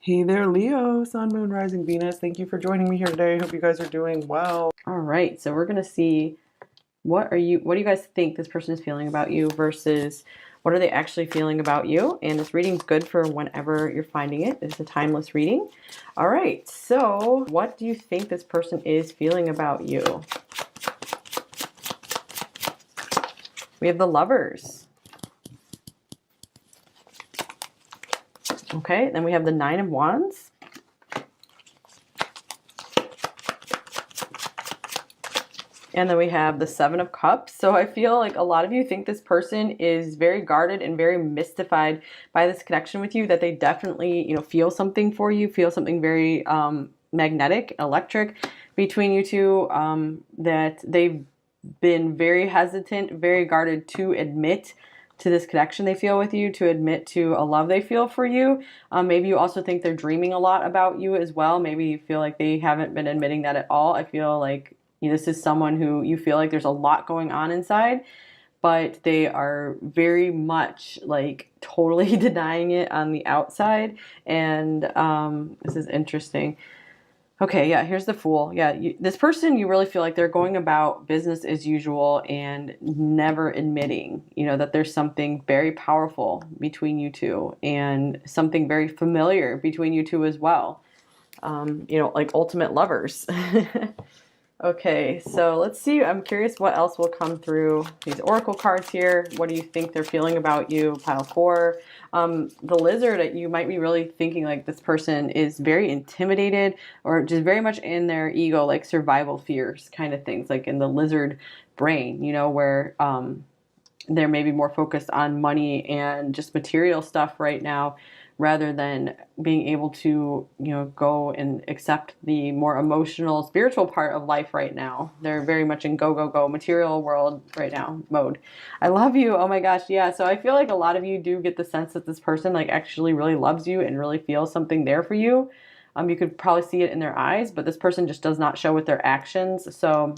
Hey there, Leo, Sun, Moon, Rising, Venus. Thank you for joining me here today. I hope you guys are doing well. All right, so we're gonna see what do you guys think this person is feeling about you versus what are they actually feeling about you? And this reading's good for whenever you're finding it. It's a timeless reading. All right, so what do you think this person is feeling about you? We have the Lovers. Okay, then we have the Nine of Wands. And then we have the Seven of Cups. So I feel like a lot of you think this person is very guarded and very mystified by this connection with you, that they definitely, feel something for you, feel something very magnetic, electric between you two, that they've been very hesitant, very guarded to admit to this connection they feel with you, to admit to a love they feel for you. Maybe you also think they're dreaming a lot about you as well. Maybe you feel like they haven't been admitting that at all. I feel like this is someone who you feel like there's a lot going on inside, but they are very much like totally denying it on the outside. And this is interesting. Okay, yeah, here's the Fool. Yeah, this person, you really feel like they're going about business as usual and never admitting, that there's something very powerful between you two and something very familiar between you two as well. Like ultimate lovers. Okay, so let's see. I'm curious what else will come through these oracle cards here. What do you think they're feeling about you? Pile 4. The Lizard, you might be really thinking like this person is very intimidated or just very much in their ego, like survival fears kind of things, like in the lizard brain, where they're maybe more focused on money and just material stuff right now, rather than being able to, go and accept the more emotional, spiritual part of life right now. They're very much in go, go, go, material world right now mode. I love you. Oh my gosh. Yeah. So I feel like a lot of you do get the sense that this person like actually really loves you and really feels something there for you. You could probably see it in their eyes, but this person just does not show with their actions. So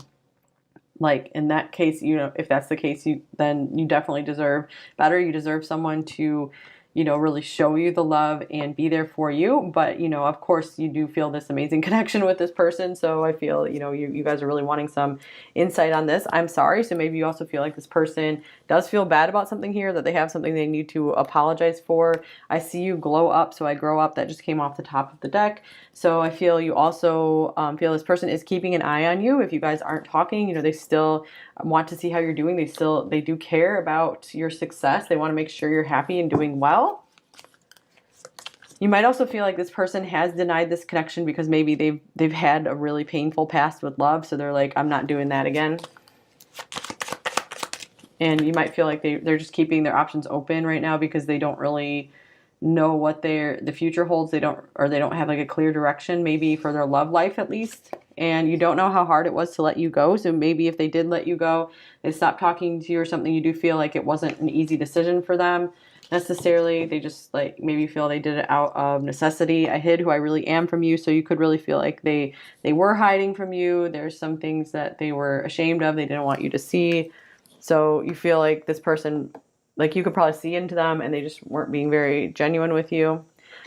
like in that case, if that's the case, then you definitely deserve better. You deserve someone to, really show you the love and be there for you. But, of course, you do feel this amazing connection with this person. So I feel, you guys are really wanting some insight on this. I'm sorry. So maybe you also feel like this person does feel bad about something here, that they have something they need to apologize for. I see you glow up. So I grow up. That just came off the top of the deck. So I feel you also feel this person is keeping an eye on you. If you guys aren't talking, they still want to see how you're doing. They do care about your success. They want to make sure you're happy and doing well. You might also feel like this person has denied this connection because maybe they've had a really painful past with love. So they're like, I'm not doing that again. And you might feel like they're just keeping their options open right now because they don't really know what the future holds. They don't have like a clear direction, maybe for their love life at least. And you don't know how hard it was to let you go. So maybe if they did let you go, they stopped talking to you or something, you do feel like it wasn't an easy decision for them necessarily. They just like maybe feel they did it out of necessity. I hid who I really am from you. So you could really feel like they were hiding from you. There's some things that they were ashamed of. They didn't want you to see. So you feel like this person, like you could probably see into them and they just weren't being very genuine with you.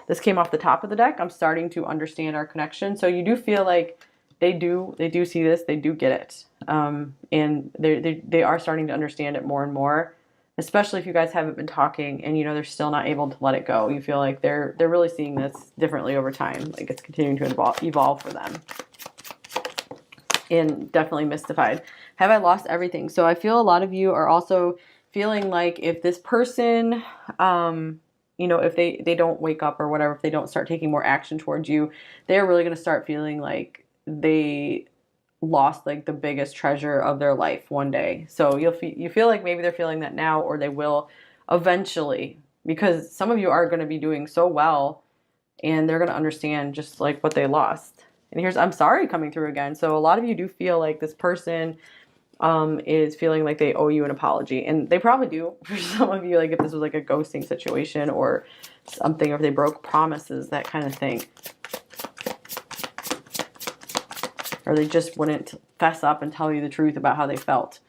This came off the top of the deck. I'm starting to understand our connection. So you do feel like they do see this, they do get it. And they are starting to understand it more and more, especially if you guys haven't been talking and, they're still not able to let it go. You feel like they're really seeing this differently over time. Like it's continuing to evolve for them. And definitely mystified. Have I lost everything? So I feel a lot of you are also feeling like if this person, if they don't wake up or whatever, if they don't start taking more action towards you, they're really going to start feeling like they lost like the biggest treasure of their life one day. So you feel like maybe they're feeling that now, or they will eventually, because some of you are going to be doing so well and they're going to understand just like what they lost. And here's I'm sorry coming through again. So a lot of you do feel like this person is feeling like they owe you an apology. And they probably do for some of you, like if this was like a ghosting situation or something, or if they broke promises, that kind of thing. Or they just wouldn't fess up and tell you the truth about how they felt.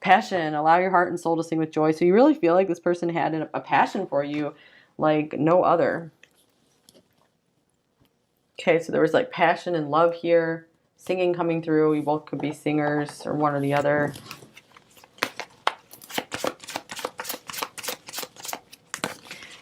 Passion, allow your heart and soul to sing with joy. So you really feel like this person had a passion for you like no other. Okay, so there was like passion and love here, singing coming through. You both could be singers or one or the other.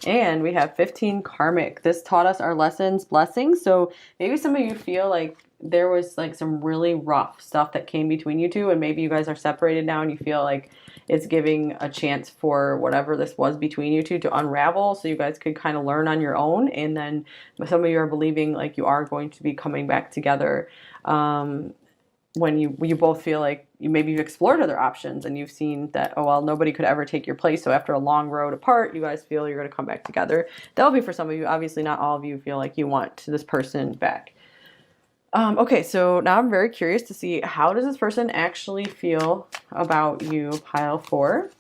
And we have 15 karmic. This taught us our lessons, blessings. So maybe some of you feel like there was like some really rough stuff that came between you two, and maybe you guys are separated now and you feel like it's giving a chance for whatever this was between you two to unravel, so you guys could kind of learn on your own. And then some of you are believing like you are going to be coming back together. When you both feel like you've explored other options and you've seen that, oh well, nobody could ever take your place, so after a long road apart you guys feel you're going to come back together. That'll be for some of you. Obviously not all of you feel like you want this person back. Okay, so now I'm very curious to see, how does this person actually feel about you, pile 4?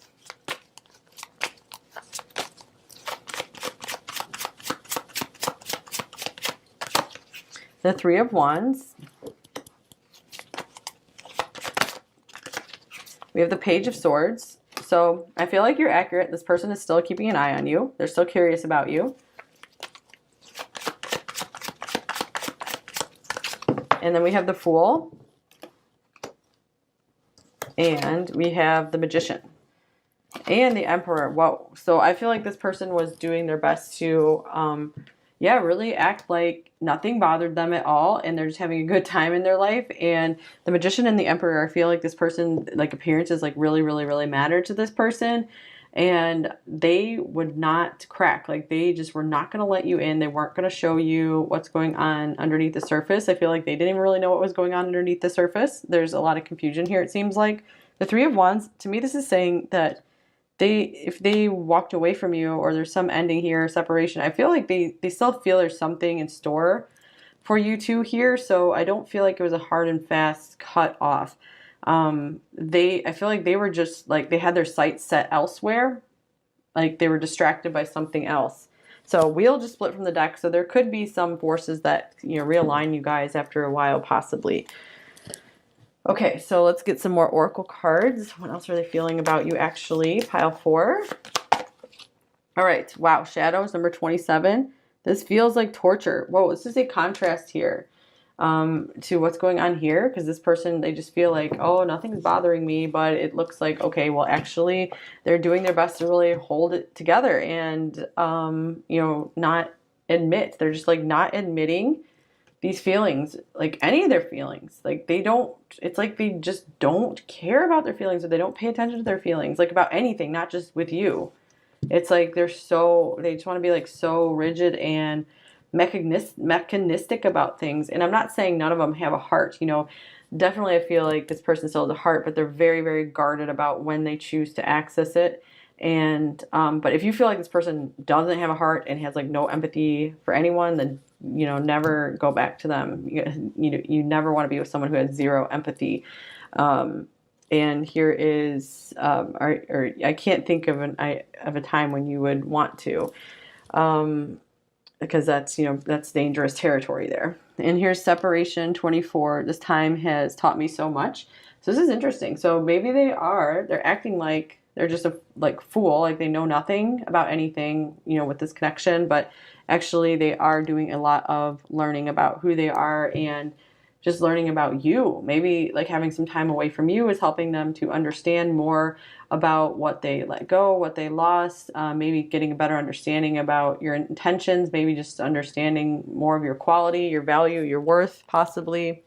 The 3 of Wands. We have the Page of Swords. So I feel like you're accurate. This person is still keeping an eye on you. They're still curious about you. And then we have the Fool. And we have the Magician. And the Emperor. Whoa. So I feel like this person was doing their best to, really act like nothing bothered them at all, and they're just having a good time in their life. And the Magician and the Emperor, I feel like this person, like, appearances like really, really, really matter to this person, and they would not crack. Like, they just were not going to let you in. They weren't going to show you what's going on underneath the surface. I feel like they didn't even really know what was going on underneath the surface. There's a lot of confusion here, it seems like. The 3 of Wands, to me, this is saying that if they walked away from you, or there's some ending here, separation, I feel like they still feel there's something in store for you two here. So I don't feel like it was a hard and fast cut off. I feel like they were just like, they had their sights set elsewhere. Like they were distracted by something else. So wheel just split from the deck. So there could be some forces that, realign you guys after a while, possibly. Okay, so let's get some more oracle cards. What else are they feeling about you, actually? Pile 4. All right. Wow. Shadows, number 27. This feels like torture. Whoa, this is a contrast here to what's going on here, because this person, they just feel like, oh, nothing's bothering me, but it looks like, okay, well, actually, they're doing their best to really hold it together and, not admit. They're just like not admitting these feelings, like any of their feelings. Like it's like they just don't care about their feelings, or they don't pay attention to their feelings, like about anything, not just with you. It's like they just want to be like so rigid and mechanistic about things. And I'm not saying none of them have a heart, definitely I feel like this person still has a heart, but they're very, very guarded about when they choose to access it. And but if you feel like this person doesn't have a heart and has like no empathy for anyone, then never go back to them. You never want to be with someone who has zero empathy. And here is or I can't think of a time when you would want to, because that's dangerous territory there. And here's separation 24. This time has taught me so much. So this is interesting. So maybe they're acting like they're just a fool, like they know nothing about anything, with this connection, but actually they are doing a lot of learning about who they are and just learning about you. Maybe like having some time away from you is helping them to understand more about what they let go, what they lost, maybe getting a better understanding about your intentions, maybe just understanding more of your quality, your value, your worth, possibly.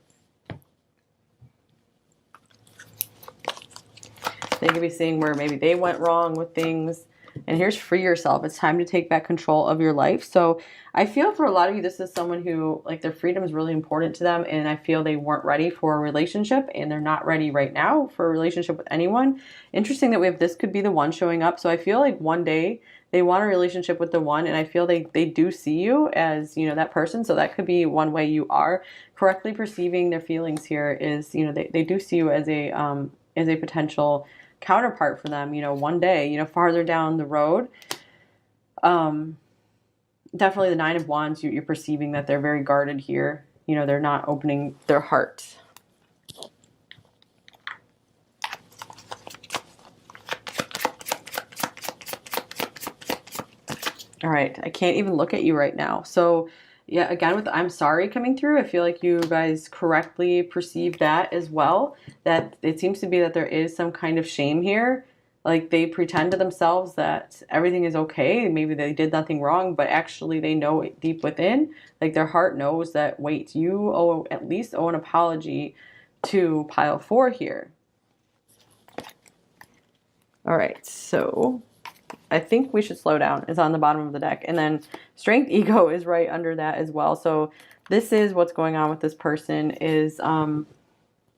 They could be seeing where maybe they went wrong with things. And here's free yourself. It's time to take back control of your life. So I feel for a lot of you, this is someone who, like, their freedom is really important to them. And I feel they weren't ready for a relationship, and they're not ready right now for a relationship with anyone. Interesting that this could be the one showing up. So I feel like one day they want a relationship with the one, and I feel they do see you as, that person. So that could be one way you are correctly perceiving their feelings here is, they do see you as a potential counterpart for them, one day, farther down the road. Definitely the 9 of Wands, you're perceiving that they're very guarded here. They're not opening their heart. All right, I can't even look at you right now. So Yeah, again, with I'm sorry coming through, I feel like you guys correctly perceive that as well. That it seems to be that there is some kind of shame here. Like they pretend to themselves that everything is okay. Maybe they did nothing wrong, but actually they know deep within, like their heart knows that, wait, you owe at least owe an apology to pile four here. All right, so I think we should slow down is on the bottom of the deck. And then strength ego is right under that as well. So this is what's going on with this person is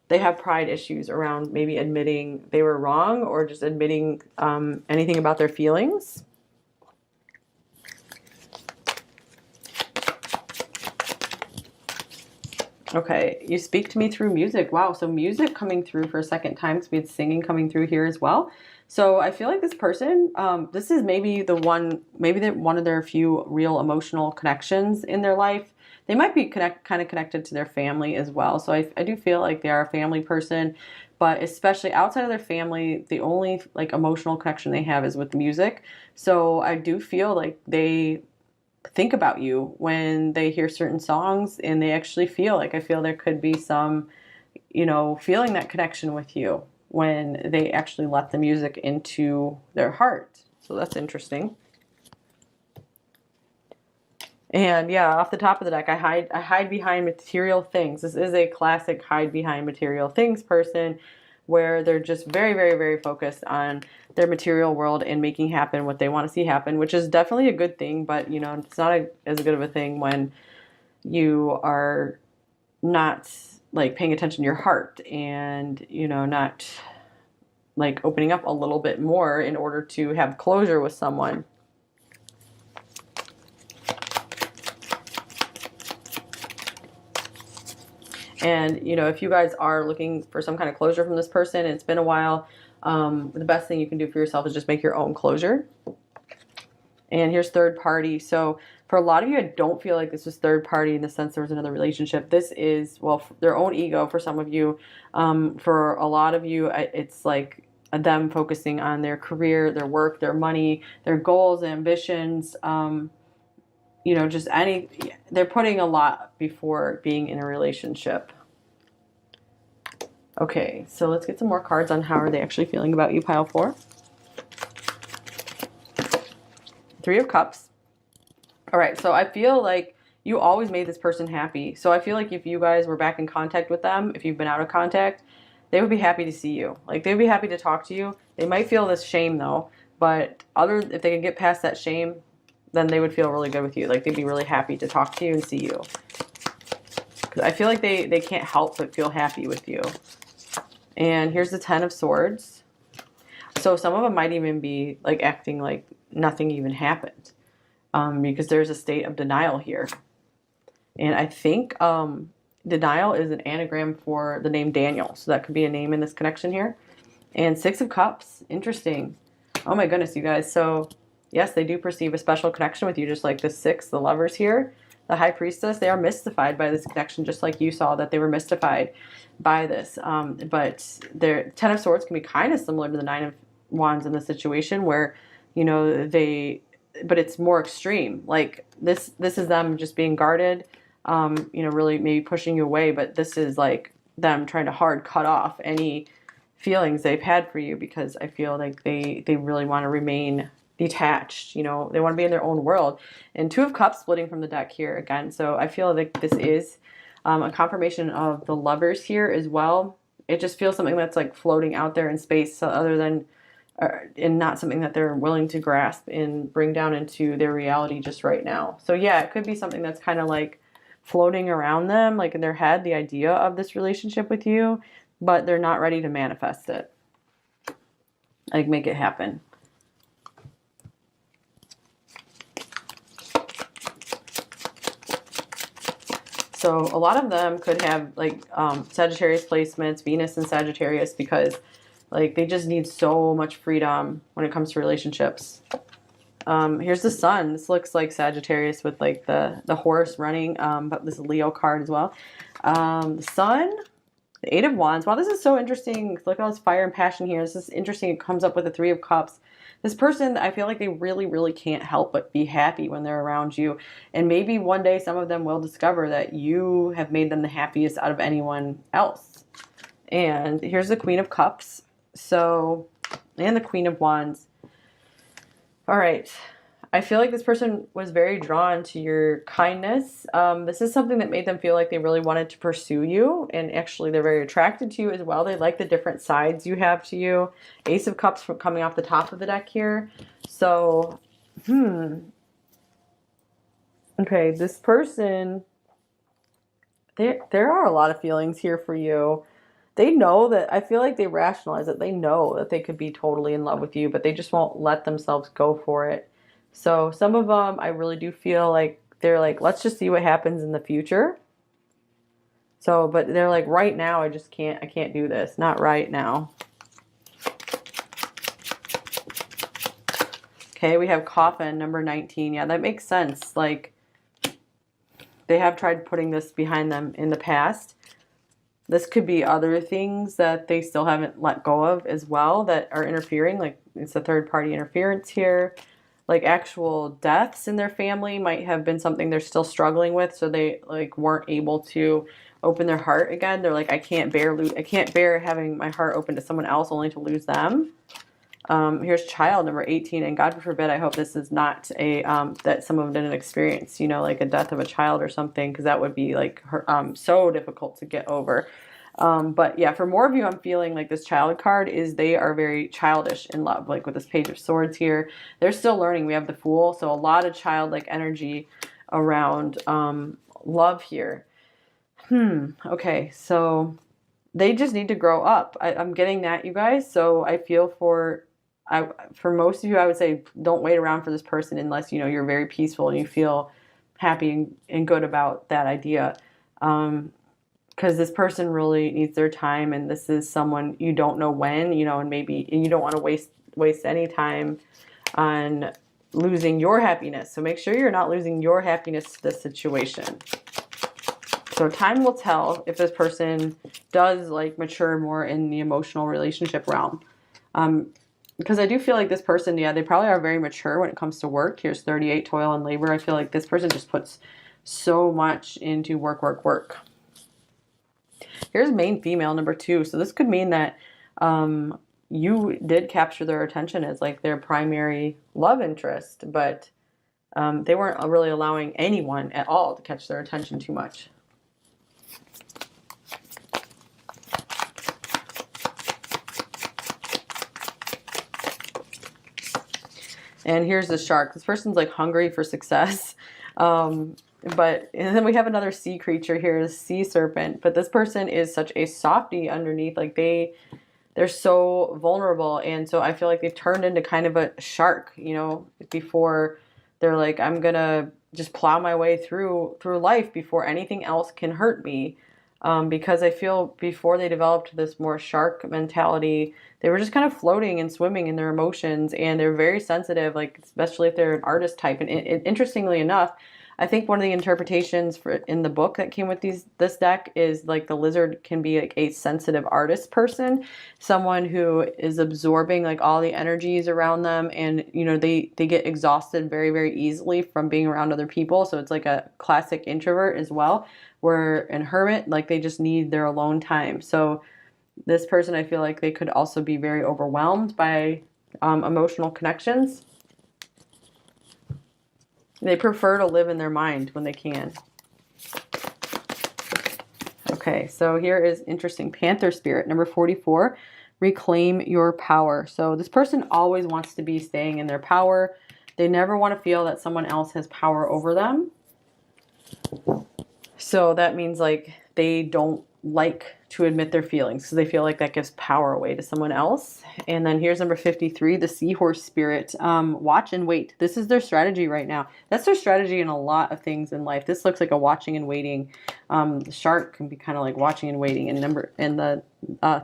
they have pride issues around maybe admitting they were wrong or just admitting anything about their feelings. Okay, you speak to me through music. Wow, so music coming through for a second time. So we had singing coming through here as well. So I feel like this person, this is maybe one of their few real emotional connections in their life. They might be kind of connected to their family as well. So I do feel like they are a family person, but especially outside of their family, the only like emotional connection they have is with music. So I do feel like they think about you when they hear certain songs and they actually feel like I feel there could be some, feeling that connection with you when they actually let the music into their heart. So that's interesting. And yeah, off the top of the deck, I hide behind material things. This is a classic hide behind material things person where they're just very, very, very focused on their material world and making happen what they want to see happen, which is definitely a good thing, but it's not as good of a thing when you are not like paying attention to your heart and, not like opening up a little bit more in order to have closure with someone. And, if you guys are looking for some kind of closure from this person and it's been a while, the best thing you can do for yourself is just make your own closure. And here's third party. So for a lot of you, I don't feel like this was third party in the sense there was another relationship. This is, well, their own ego for some of you. For a lot of you, it's like them focusing on their career, their work, their money, their goals, ambitions, they're putting a lot before being in a relationship. Okay, so let's get some more cards on how are they actually feeling about you, pile four. Three of Cups. All right, so I feel like you always made this person happy. So I feel like if you guys were back in contact with them, if you've been out of contact, they would be happy to see you. Like they'd be happy to talk to you. They might feel this shame though, but if they can get past that shame, then they would feel really good with you. Like they'd be really happy to talk to you and see you. Because I feel like they can't help but feel happy with you. And here's the Ten of Swords. So some of them might even be like acting like nothing even happened. Because there's a state of denial here. And I think denial is an anagram for the name Daniel. So that could be a name in this connection here. And Six of Cups. Interesting. Oh my goodness, you guys. So yes, they do perceive a special connection with you, just like the Six, the Lovers here. The High Priestess, they are mystified by this connection, just like you saw that they were mystified by this. But their Ten of Swords can be kind of similar to the Nine of Wands in the situation where, but it's more extreme. Like this is them just being guarded, really maybe pushing you away. But this is like them trying to hard cut off any feelings they've had for you because I feel like they really want to remain detached. They want to be in their own world. And Two of Cups splitting from the deck here again. So I feel like this is a confirmation of the Lovers here as well. It just feels something that's like floating out there in space other than and not something that they're willing to grasp and bring down into their reality just right now. So yeah, it could be something that's kind of like floating around them, like in their head, the idea of this relationship with you, but they're not ready to manifest it. Like make it happen. So a lot of them could have like Sagittarius placements, Venus and Sagittarius, because like they just need so much freedom when it comes to relationships. Here's the Sun. This looks like Sagittarius with like the horse running, but this is Leo card as well. The Sun, the Eight of Wands. Wow, this is so interesting. Look at all this fire and passion here. This is interesting. It comes up with the Three of Cups. This person, I feel like they really, really can't help but be happy when they're around you. And maybe one day some of them will discover that you have made them the happiest out of anyone else. And here's the Queen of Cups. So, and the Queen of Wands. All right. I feel like this person was very drawn to your kindness. This is something that made them feel like they really wanted to pursue you. And actually, they're very attracted to you as well. They like the different sides you have to you. Ace of Cups from coming off the top of the deck here. So, okay, this person, there are a lot of feelings here for you. They know that, I feel like they rationalize it. They know that they could be totally in love with you, but they just won't let themselves go for it. So some of them, I really do feel like they're like, let's just see what happens in the future. So, but they're like, right now, I can't do this. Not right now. Okay, we have Coffin, number 19. Yeah, that makes sense. Like, they have tried putting this behind them in the past. This could be other things that they still haven't let go of as well that are interfering. Like, it's a third-party interference here. Like, actual deaths in their family might have been something they're still struggling with, so they like weren't able to open their heart again. They're like, I can't bear having my heart open to someone else only to lose them. Here's Child, number 18, and God forbid, I hope this is not a that some of them didn't experience, you know, like a death of a child or something, because that would be like so difficult to get over. But yeah, for more of you, I'm feeling like this Child card is they are very childish in love. Like with this Page of Swords here, they're still learning. We have the Fool, so a lot of childlike energy around love here. Okay, so they just need to grow up. I'm getting that, you guys. So I feel for most of you, I would say don't wait around for this person unless, you know, you're very peaceful and you feel happy and good about that idea. Because this person really needs their time, and this is someone you don't know when, you know, and maybe you don't want to waste any time on losing your happiness. So make sure you're not losing your happiness to this situation. So time will tell if this person does like mature more in the emotional relationship realm. Because I do feel like this person, yeah, they probably are very mature when it comes to work. Here's 38, toil and labor. I feel like this person just puts so much into work, work, work. Here's main female, number 2. So this could mean that you did capture their attention as like their primary love interest, but they weren't really allowing anyone at all to catch their attention too much. And here's the Shark. This person's like hungry for success. But and then we have another sea creature here, the sea serpent. But this person is such a softie underneath. Like they're so vulnerable, and so I feel like they've turned into kind of a shark, you know, before they're like, I'm gonna just plow my way through life before anything else can hurt me. Because I feel before they developed this more shark mentality, they were just kind of floating and swimming in their emotions, and they're very sensitive, like especially if they're an artist type. And interestingly enough, I think one of the interpretations in the book that came with this deck is like the lizard can be like a sensitive artist person, someone who is absorbing like all the energies around them, and you know they get exhausted very, very easily from being around other people. So it's like a classic introvert as well, where an hermit, like they just need their alone time. So this person, I feel like they could also be very overwhelmed by emotional connections. They prefer to live in their mind when they can. Okay, so here is interesting. Panther Spirit, number 44. Reclaim your power. So this person always wants to be staying in their power. They never want to feel that someone else has power over them. So that means like they don't like to admit their feelings because they feel like that gives power away to someone else. And then here's number 53, the Seahorse Spirit. Watch and wait. This is their strategy right now. That's their strategy in a lot of things in life. This looks like a watching and waiting. The Shark can be kind of like watching and waiting. And the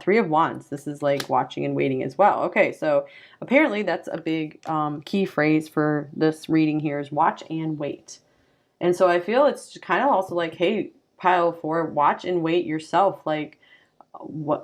Three of Wands, this is like watching and waiting as well. Okay, so apparently that's a big key phrase for this reading here is watch and wait. And so I feel it's kind of also like, hey, pile 4, watch and wait yourself. Like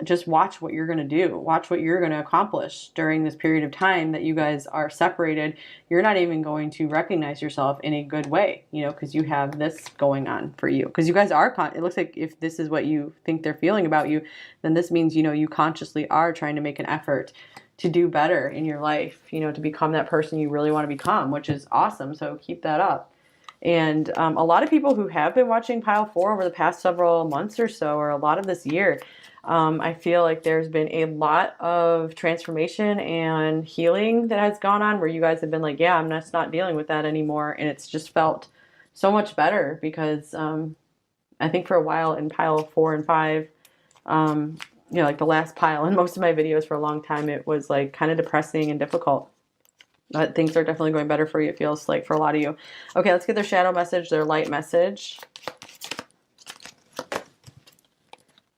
just watch what you're going to do. Watch what you're going to accomplish during this period of time that you guys are separated. You're not even going to recognize yourself in a good way, you know, because you have this going on for you. Because you guys are, it looks like if this is what you think they're feeling about you, then this means, you know, you consciously are trying to make an effort to do better in your life, you know, to become that person you really want to become, which is awesome. So keep that up. And a lot of people who have been watching Pile 4 over the past several months or so, or a lot of this year, I feel like there's been a lot of transformation and healing that has gone on where you guys have been like, yeah, I'm just not dealing with that anymore. And it's just felt so much better because I think for a while in Pile 4 and 5, you know, like the last pile in most of my videos for a long time, it was like kind of depressing and difficult. But things are definitely going better for you, it feels like, for a lot of you. Okay, let's get their shadow message, their light message.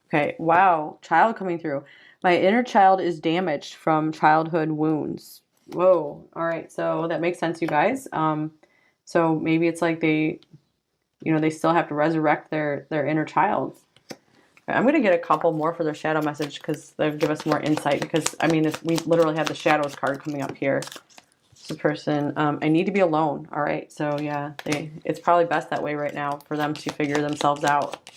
Okay, wow, child coming through. My inner child is damaged from childhood wounds. Whoa, all right, so that makes sense, you guys. So maybe it's like they, you know, they still have to resurrect their inner child. Okay, I'm going to get a couple more for their shadow message because they'll give us more insight because, I mean, we literally have the shadows card coming up here. This person, I need to be alone. All right. So yeah, it's probably best that way right now for them to figure themselves out.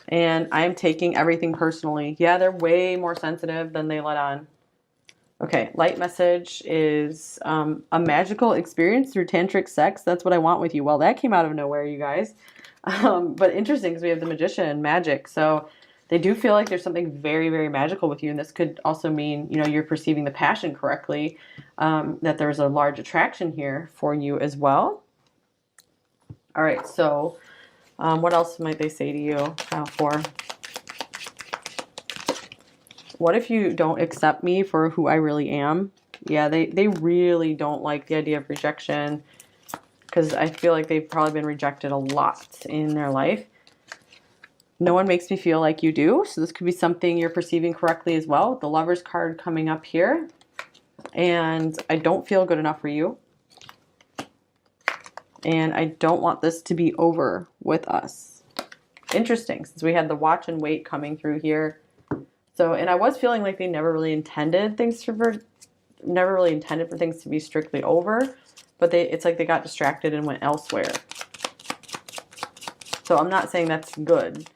And I'm taking everything personally. Yeah, they're way more sensitive than they let on. Okay. Light message is a magical experience through tantric sex. That's what I want with you. Well, that came out of nowhere, you guys. But interesting because we have the magician, magic. So they do feel like there's something very, very magical with you. And this could also mean, you know, you're perceiving the passion correctly, that there's a large attraction here for you as well. All right. So what else might they say to you? Pile 4. What if you don't accept me for who I really am? Yeah, they really don't like the idea of rejection because I feel like they've probably been rejected a lot in their life. No one makes me feel like you do. So this could be something you're perceiving correctly as well. The Lover's card coming up here. And I don't feel good enough for you. And I don't want this to be over with us. Interesting, since we had the watch and wait coming through here. So, and I was feeling like they never really intended for things to be strictly over. But it's like they got distracted and went elsewhere. So I'm not saying that's good.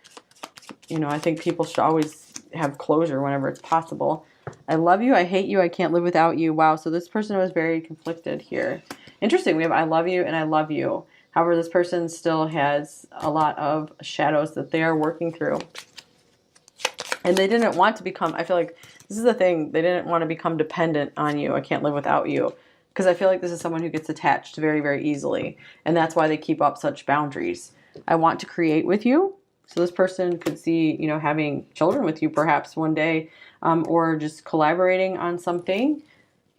You know, I think people should always have closure whenever it's possible. I love you. I hate you. I can't live without you. Wow. So this person was very conflicted here. Interesting. We have I love you and I love you. However, this person still has a lot of shadows that they are working through. And they didn't want to become, I feel like this is the thing. They didn't want to become dependent on you. I can't live without you. Because I feel like this is someone who gets attached very, very easily. And that's why they keep up such boundaries. I want to create with you. So this person could see, you know, having children with you perhaps one day, or just collaborating on something.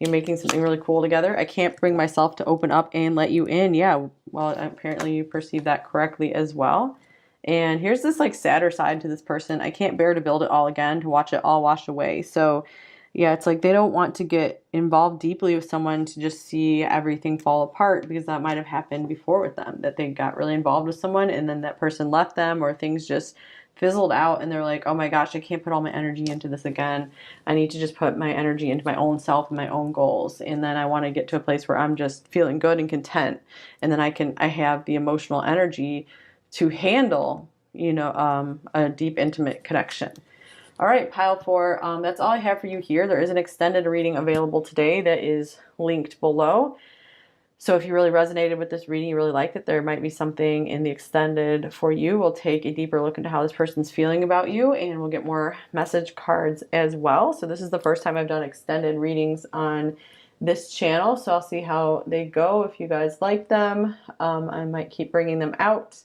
You're making something really cool together. I can't bring myself to open up and let you in. Yeah, well, apparently you perceive that correctly as well. And here's this like sadder side to this person. I can't bear to build it all again, to watch it all wash away. So yeah, it's like they don't want to get involved deeply with someone to just see everything fall apart because that might have happened before with them, that they got really involved with someone and then that person left them or things just fizzled out and they're like, oh my gosh, I can't put all my energy into this again. I need to just put my energy into my own self and my own goals. And then I want to get to a place where I'm just feeling good and content. And then I have the emotional energy to handle, you know, a deep, intimate connection. All right, pile 4, that's all I have for you here. There is an extended reading available today that is linked below. So if you really resonated with this reading, you really liked it, there might be something in the extended for you. We'll take a deeper look into how this person's feeling about you, and we'll get more message cards as well. So this is the first time I've done extended readings on this channel, so I'll see how they go. If you guys like them, I might keep bringing them out.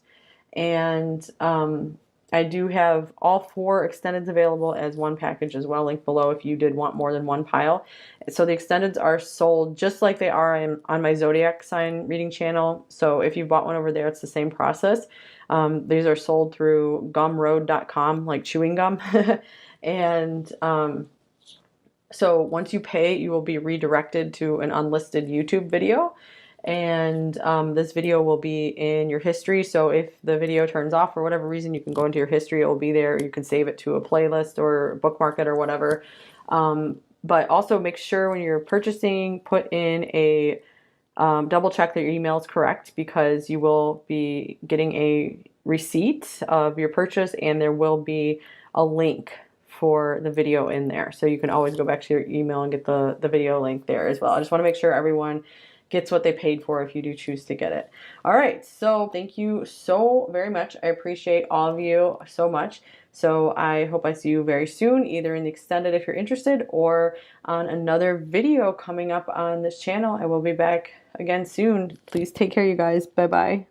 And I do have all 4 extendeds available as one package as well, linked below if you did want more than one pile. So the extendeds are sold just like they are on my zodiac sign reading channel. So if you bought one over there, it's the same process. These are sold through gumroad.com, like chewing gum. And so once you pay, you will be redirected to an unlisted YouTube video. And this video will be in your history. So if the video turns off for whatever reason, you can go into your history. It will be there. You can save it to a playlist or bookmark it or whatever. But also make sure when you're purchasing, put in a double check that your email is correct, because you will be getting a receipt of your purchase and there will be a link for the video in there. So you can always go back to your email and get the video link there as well. I just want to make sure everyone gets what they paid for if you do choose to get it. All right, so thank you so very much. I appreciate all of you so much. So I hope I see you very soon, either in the extended if you're interested, or on another video coming up on this channel. I will be back again soon. Please take care, you guys. Bye-bye.